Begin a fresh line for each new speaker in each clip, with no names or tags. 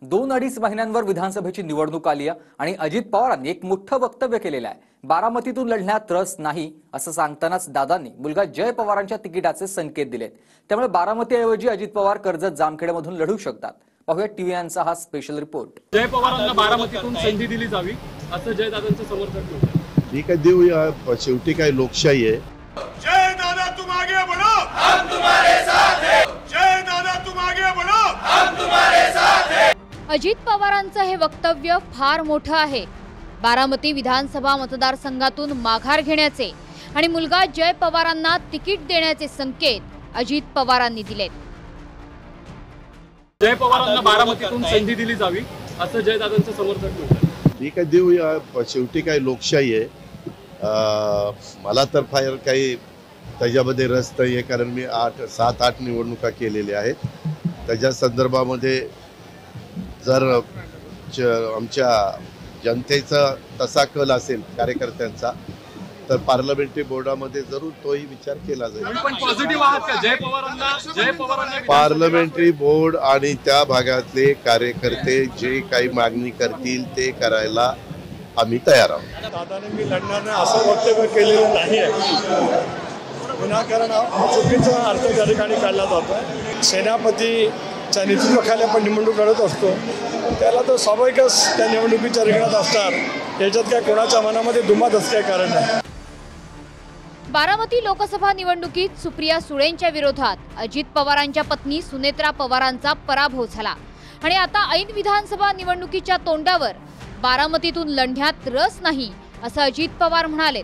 2-2.5 महिन्यांवर विधानसभेची निवडणूक आली आहे आणि अजित पवारांनी एक मोठं वक्तव्य केलेलं आहे। बारामतीतून लढण्यात रस नाही असं सांगतानाच दादांनी मुलगा जय पवारांच्या तिकिटाचे संकेत दिलेत। त्यामुळे बारामतीऐवजी अजित पवार कर्जत जामखेडमधून लढू शकतात। पाहूया टीव्ही यांचा हा स्पेशल रिपोर्ट।
जय पवारांना बारामतीतून संधी दिली जावी असं जय दादांचं समर्थन होतं।
ठीक आहे, देऊया, शेवटी काय लोकशाही आहे।
जय दादा तुम आगे बढ़ो, हम तुम्हारे साथ हैं। जय दादा तुम आगे बढ़ो, हम तुम्हारे साथ हैं।
अजित पवारांचं हे वक्तव्य फार मोठं आहे। बारामती विधानसभा मतदारसंघातून माघार घेण्याचे आणि मुलगा जय पवारांना तिकीट देण्याचे संकेत अजित पवारांनी दिलेत।
जय पवारांना बारामतीतून संधी दिली जावी असं जय दादांचं समर्थन होतं।
ठीक आहे, देऊया, शेवटी काय लोकशाही आहे। मला तर फार काही त्याच्यामध्ये रस नाही आहे, कारण मी 7-8 निवडणुका केलेल्या आहेत। त्याच्या संदर्भामध्ये जर आमच्या जनतेचा तसा कल असेल कार्यकर्त्यांचा, तर पार्लमेंटरी बोर्डामध्ये जरूर तोही विचार केला जाईल।
पण पॉझिटिव्ह आहात का जय पवारांना
पार्लमेंटरी बोर्ड आणि त्या भागातले कार्यकर्ते जे काही मागणी करतील ते करायला आम्ही तयार आहोत।
दादाने मी लढणार नाही असं वक्तव्य केलेलं नाही आहे। विनाकारण चुकीचा अर्थ त्या ठिकाणी काढला जातो। सेनापतीच्या नेतृत्वाखाली आपण निवडणूक लढत असतो, त्याला तर स्वाभाविकच त्या निवडणुकीच्या रिंगणात असतात। याच्यात काय कोणाच्या मनामध्ये दुमात असं काही कारण नाही।
बारामती लोकसभा निवडणुकीत सुप्रिया सुळेंच्या विरोधात अजित पवारांच्या पत्नी सुनेत्रा पवारांचा पराभव झाला आणि आता ऐन विधानसभा निवडणुकीच्या तोंडावर बारामतीतून लढण्यात रस नाही असं अजित पवार म्हणाले।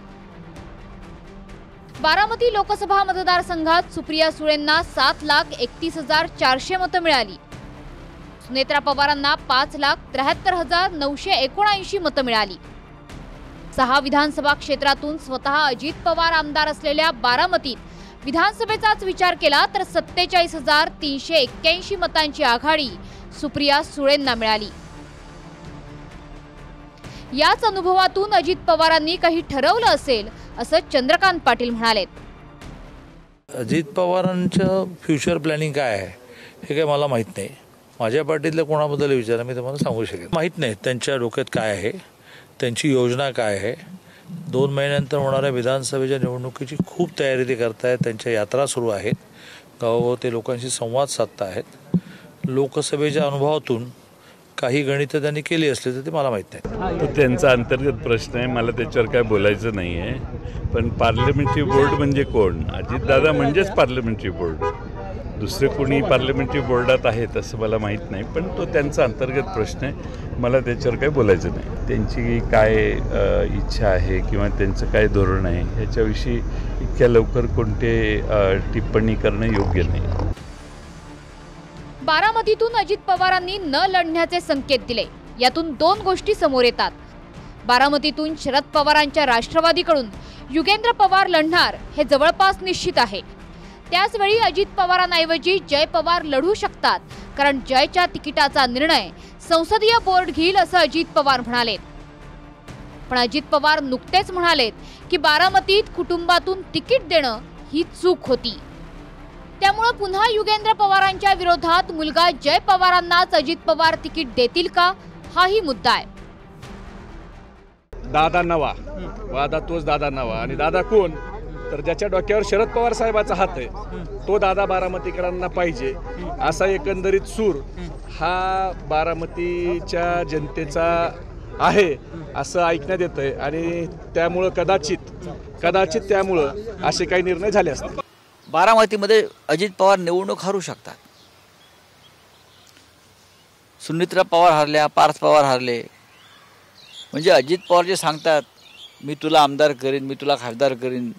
बारामती लोकसभा मतदारसंघात सुप्रिया सुळेंना 7,31,400 मतं मिळाली। सुनेत्रा पवारांना 5,73,979 मतं मिळाली। 6 विधानसभा क्षेत्रातून स्वतः अजित पवार आमदार असलेल्या बारामतीत विधानसभेचाच विचार केला तर 47,381 मतांची आघाडी सुप्रिया सुळेंना मिळाली। याच अनुभवातून अजित पवारांनी काही ठरवलं असेल असं चंद्रकांत पाटील म्हणाले।
अजित पवारांचं फ्युचर प्लॅनिंग काय आहे हे काय मला माहित नाही। माझ्या पार्टीतल्या कोणाबद्दल विचारा, मी तुम्हाला सांगू शकेन। माहित नाही त्यांच्या डोक्यात काय आहे, त्यांची योजना काय आहे। 2 महिन्यानंतर होणाऱ्या विधानसभेच्या निवडणुकीची खूप तयारी ते करतायत। त्यांच्या यात्रा सुरू आहेत, गावोगावी लोकांशी संवाद साधतायत। लोकसभेच्या अनुभवातून काही गणितं त्यांनी केली असली तर ते मला माहित नाही।
तो त्यांचा अंतर्गत प्रश्न आहे, मला त्याच्यावर काय बोलायचं नाही आहे। पण पार्लमेंटरी बोर्ड म्हणजे कोण? अजितदादा म्हणजेच पार्लमेंटरी बोर्ड, दुसरे कोणी पार्लमेंटरी बोर्डात आहेत असं मला माहीत नाही। पण तो त्यांचा अंतर्गत प्रश्न आहे, मला त्याच्यावर काय बोलायचं नाही। त्यांची काय इच्छा आहे किंवा त्यांचं काय धोरण आहे ह्याच्याविषयी इतक्या लवकर कोणते टिप्पणी करणं योग्य नाही।
बारामतीतून अजित पवारांनी न लढण्याचे संकेत दिले। यातून 2 गोष्टी समोर येतात। बारामतीतून शरद पवारांच्या राष्ट्रवादीकडून युगेंद्र पवार लढणार हे जवळपास निश्चित आहे। त्याचवेळी अजित पवारांऐवजी जय पवार लढू शकतात, कारण जयच्या तिकिटाचा निर्णय संसदीय बोर्ड घेईल असं अजित पवार म्हणाले। पण अजित पवार नुकतेच म्हणालेत की बारामतीत कुटुंबातून तिकीट देणं ही चूक होती। त्यामुळे पुन्हा युगेंद्र पवारांच्या विरोधात मुलगा जय पवारांनाच अजित पवार तिकीट देतील का, हाही मुद्दा आहे।
दादा नवा वादा तोच दादा नवा, आणि दादा कोण तर ज्याच्या डोक्यावर शरद पवार साहेबाचा हात आहे तो दादा बारामतीकरांना पाहिजे असा एकंदरीत सूर हा बारामतीच्या जनतेचा आहे असं ऐकण्यात येतंय। आणि त्यामुळं कदाचित त्यामुळं असे काही निर्णय झाले असतील।
बारामतीमध्ये अजित पवार निवडणूक हरू शकतात। सुनेत्रा पवार हरल्या, पार्थ पवार हरले, म्हणजे अजित पवार जे सांगतात मी तुला आमदार करीन, मी तुला खासदार करीन,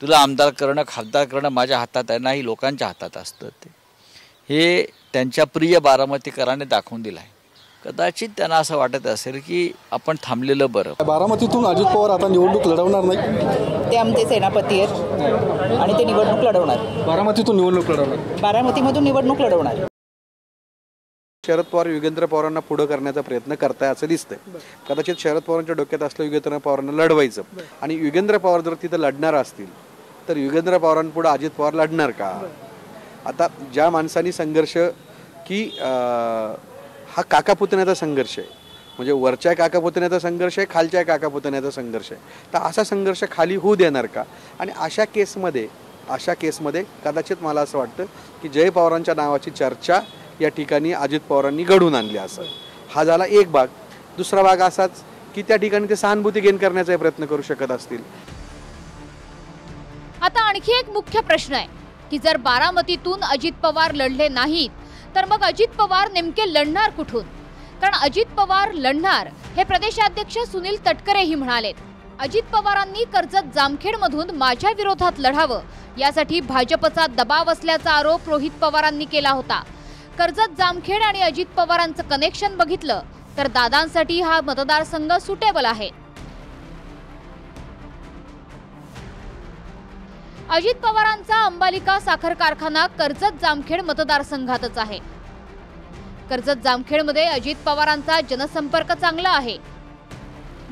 तुला आमदार करणं खासदार करणं माझ्या हातात आहे, नाही लोकांच्या हातात असतं। ते हे त्यांच्या प्रिय बारामतीकरांनी दाखवून दिलं आहे। कदाचित त्यांना असं वाटत असेल की आपण थांबलेलं बरं।
बारामतीतून अजित पवार आता निवडणूक लढवणार नाही,
ते आमचे सेनापती आहेत आणि ते निवडणूक लढवणार।
बारामतीतून निवडणूक लढवणार,
बारामतीमधून निवडणूक लढवणार।
शरद पवार युगेंद्र पवारांना पुढे करण्याचा प्रयत्न करताय असं दिसतंय। कदाचित शरद पवारांच्या डोक्यात असलं युगेंद्र पवारांना लढवायचं, आणि युगेंद्र पवार जर तिथं लढणार असतील तर युगेंद्र पवारांपुढे अजित पवार लढणार का? आता ज्या माणसांनी संघर्ष की हा काकापुतण्याचा संघर्ष आहे. म्हणजे वरच्या काकापुतण्याचा संघर्ष आहे, खालच्या काकापुतण्याचा संघर्ष आहे. तर असा संघर्ष खाली होऊ देणार का? आणि अशा केसमध्ये कदाचित मला असं वाटतं की जय पवारांच्या नावाची चर्चा या ठिकाणी अजित पवारांनी घडवून आणली असं. हा झाला एक भाग. दुसरा भाग असाच की त्या ठिकाणी ते सहानुभूती गेन करण्याचा प्रयत्न करू शकत असतील.
आता आणखी एक मुख्य प्रश्न आहे की जर बारामतीतून अजित पवार लढले नाहीत तर मग अजित पवार नेमके लढणार कुठून? कारण अजित पवार लढणार हे प्रदेशाध्यक्ष सुनील तटकरेही म्हणालेत. अजित पवारांनी कर्जत जामखेडमधून माझ्या विरोधात लढावं यासाठी भाजपचा दबाव असल्याचा आरोप रोहित पवारांनी केला होता. कर्जत जामखेड आणि अजित पवारांचं कनेक्शन बघितलं तर दादांसाठी हा मतदारसंघ सुटेबल आहे. अजित पवारांचा अंबालिका साखर कारखाना कर्जत जामखेड मतदारसंघातच आहे. कर्जत जामखेडमध्ये अजित पवारांचा जनसंपर्क चांगला आहे.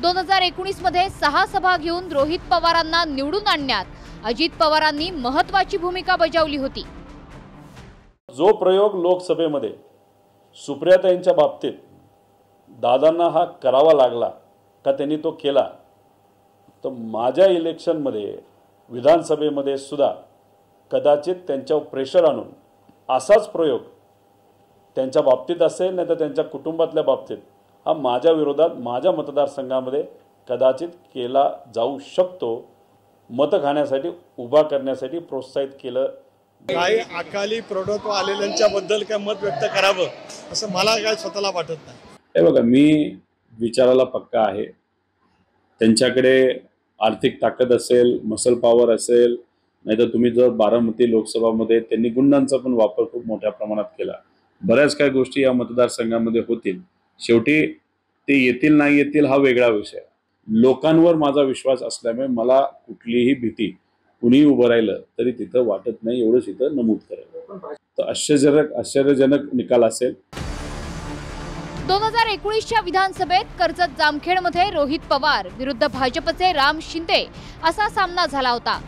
2019 मध्ये 6 सभा घेऊन रोहित पवारांना निवडून आणण्यात अजित पवारांनी महत्त्वाची भूमिका बजावली होती.
जो प्रयोग लोकसभेमध्ये सुप्रियाताईंच्या बाबतीत दादांना हा करावा लागला का त्यांनी तो केला, तर माझ्या इलेक्शनमध्ये विधानसभेमध्ये सुद्धा कदाचित त्यांच्यावर प्रेशर आणून असाच प्रयोग त्यांच्या बाबतीत असेल नाही तर त्यांच्या कुटुंबातल्या बाबतीत हा माझ्या विरोधात माझ्या मतदारसंघामध्ये कदाचित केला जाऊ शकतो. मतं खाण्यासाठी उभा करण्यासाठी प्रोत्साहित केलं.
काही अकाली प्रौढत्व आलेल्यांच्या बद्दल काय मत व्यक्त करावं असं मला काय स्वतःला वाटत नाही.
हे बघा, मी विचाराला पक्का आहे. त्यांच्याकडे आर्थिक ताकद असेल, मसल पॉवर असेल, नाहीतर तुम्ही जर बारामती लोकसभामध्ये त्यांनी गुंडांचा पण वापर खूप मोठ्या प्रमाणात केला. बऱ्याच काही गोष्टी या मतदारसंघामध्ये होतील. शेवटी ते येतील नाही येतील हा वेगळा विषय. लोकांवर माझा विश्वास असल्यामुळे मला कुठलीही भीती कुणीही उभं राहिलं तरी तिथं वाटत नाही, एवढंच इथं नमूद करेल. तर आश्चर्यजनक निकाल असेल.
2019च्या विधानसभेत कर्जत जामखेडमध्ये रोहित पवार विरुद्ध भाजपचे राम शिंदे असा सामना झाला होता.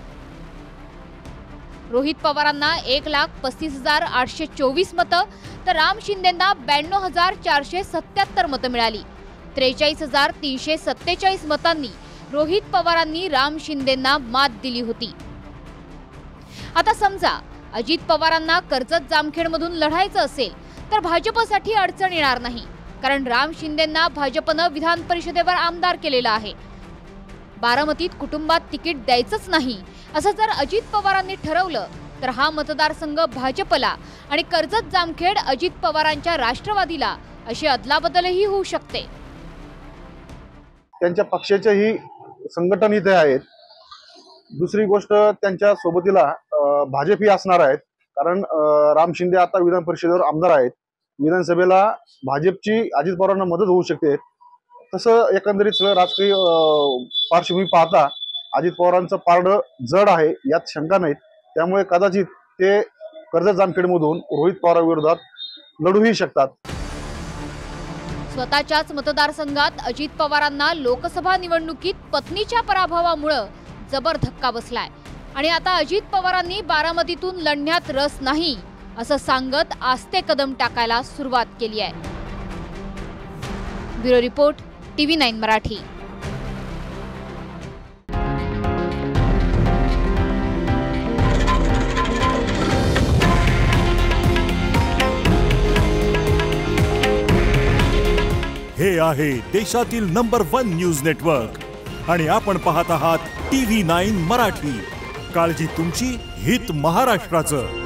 रोहित पवारांना 1,35,824 मतं तर राम शिंदेंना 92,477 मतं मिळाली. 43,347 मतांनी रोहित पवारांनी राम शिंदेंना मात दिली होती. आता समजा अजित पवारांना कर्जत जामखेडमधून लढायचं असेल तर भाजपसाठी अडचण येणार नाही, कारण राम शिंदेंना भाजपनं विधान परिषदेवर आमदार केलेलं आहे. बारामतीत कुटुंबात तिकीट द्यायचंच नाही असं जर अजित पवारांनी ठरवलं तर हा मतदारसंघ भाजपला आणि कर्जत जामखेड अजित पवारांच्या राष्ट्रवादीला अशी अदलाबदलही होऊ शकते.
त्यांच्या पक्षाचेही संघटन इथे आहेत. दुसरी गोष्ट, त्यांच्या सोबतीला भाजपही असणार आहेत, कारण राम शिंदे आता विधान परिषदेवर आमदार आहेत. विधानसभेला भाजपची अजित पवारांना मदत होऊ शकते. तसं एकंदरीत सगळं राजकीय पार्श्वभूमी पाहता अजित पवारांचं पारडं जड आहे यात शंका नाहीत. त्यामुळे कदाचित ते कर्जत जामखेडमधून रोहित पवारांविरोधात लढूही शकतात.
स्वतःच्याच मतदारसंघात अजित पवारांना लोकसभा निवडणुकीत पत्नीच्या पराभवामुळे जबर धक्का बसलाय आणि आता अजित पवारांनी बारामतीतून लढण्यात रस नाही असं सांगत आस्ते कदम टाकायला सुरुवात केली आहे. Bureau report, TV9 Marathi.
हे आहे देशातील नंबर 1 न्यूज नेटवर्क आणि आपण पाहत आहात TV9 मराठी. काळजी तुमची, हित महाराष्ट्राचं.